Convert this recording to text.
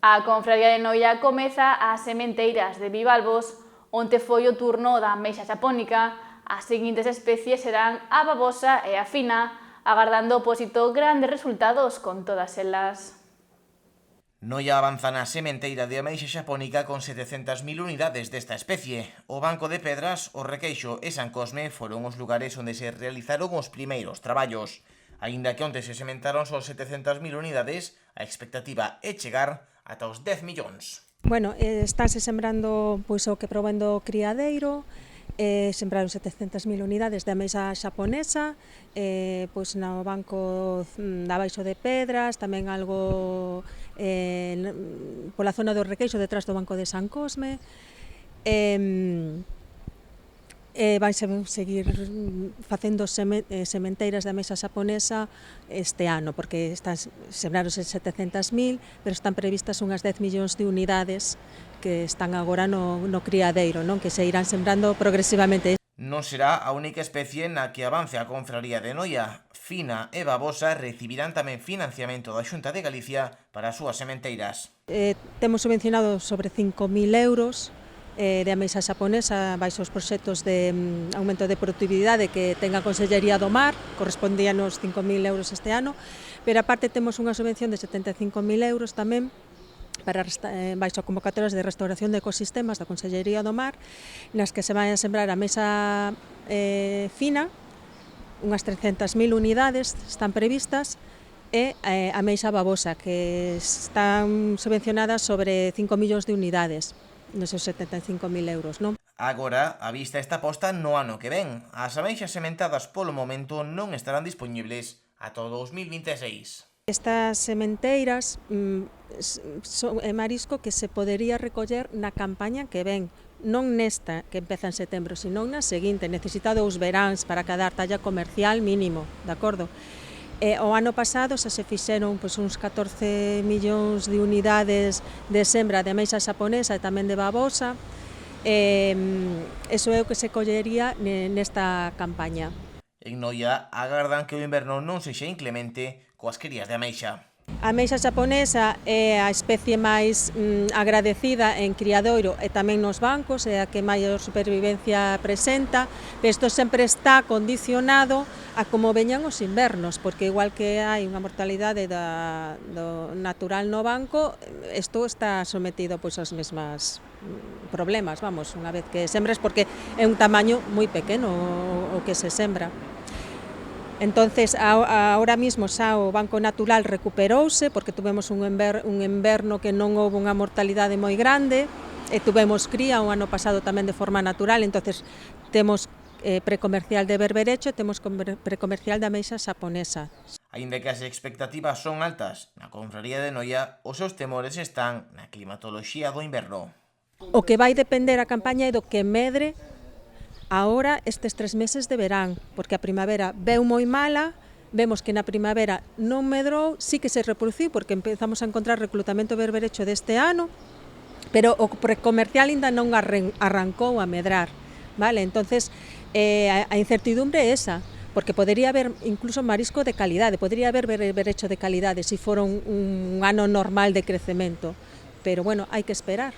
A Confraría de Noia comeza as sementeiras de bivalvos, onde foi o turno da ameixa xapónica. As seguintes especies serán a babosa e a fina, agardando opósito grandes resultados con todas elas. Noia avanza na sementeira de ameixa xapónica con 700.000 unidades desta especie. O Banco de Pedras, o Requeixo e San Cosme foron os lugares onde se realizaron os primeiros traballos. Aínda que onte se sementaron só 700.000 unidades, a expectativa é chegar ata os 10 millóns. Bueno, estánse sembrando pois o que proven do criadeiro, sembraron 700.000 unidades de ameixa xaponesa, pois no banco da Baixo de Pedras, tamén algo pola zona do Requeixo, detrás do banco de San Cosme. Vaise seguir facendo sementeiras de ameixa xaponesa este ano, porque sembraronse 700.000, pero están previstas unhas 10 millóns de unidades que están agora no criadeiro, non? Que se irán sembrando progresivamente. Non será a única especie na que avance a Confraría de Noia. Fina e babosa recibirán tamén financiamento da Xunta de Galicia para as súas sementeiras. Temos subvencionado sobre 5.000 euros de ameixa xaponesa baixo os proxectos de aumento de productividade que ten a Consellería do Mar, correspondían os 5.000 euros este ano, pero aparte temos unha subvención de 75.000 euros tamén para baixo convocatorias de restauración de ecosistemas da Consellería do Mar, nas que se vai a sembrar a ameixa fina, unhas 300.000 unidades están previstas, e a ameixa babosa, que están subvencionadas sobre 5 millóns de unidades, nesos 75.000 euros, non? Agora, a vista está posta no ano que ven. As ameixas sementadas polo momento non estarán dispoñibles ata o 2026. Estas sementeiras son marisco que se podería recoller na campaña que ven, non nesta que empeza en setembro, sino na seguinte, necesita 2 veráns para cada talla comercial mínimo, de acordo? O ano pasado se fixeron uns 14 millóns de unidades de sembra de ameixa xaponesa e tamén de babosa. Eso é o que se collería nesta campaña. En Noia agardan que o inverno non sexa inclemente coas crías de ameixa. A ameixa xaponesa é a especie máis agradecida en criadoiro e tamén nos bancos, é a que maior supervivencia presenta, pero isto sempre está condicionado a como veñan os invernos, porque igual que hai unha mortalidade do natural no banco, isto está sometido pois aos mesmos problemas, vamos, unha vez que sembres, porque é un tamaño moi pequeno o que se sembra. Entonces, ahora mismo xa o Banco Natural recuperouse, porque tuvemos un inverno que non houve unha mortalidade moi grande, e tuvemos cría o ano pasado tamén de forma natural, entonces temos precomercial de berberecho e temos precomercial de ameixa xaponesa. Aínda que as expectativas son altas na Confraría de Noia, os seus temores están na climatoloxía do inverno. O que vai depender a campaña é do que medre agora estes 3 meses de verán, porque a primavera veu moi mala, vemos que na primavera non medrou, sí que se reproduciu, porque empezamos a encontrar reclutamento berberecho deste ano, pero o precomercial ainda non arrancou a medrar, vale? Entonces, a incertidumbre é esa, porque podería haber incluso marisco de calidade, podería haber berberecho de calidade se fora un ano normal de crecemento, pero bueno, hai que esperar.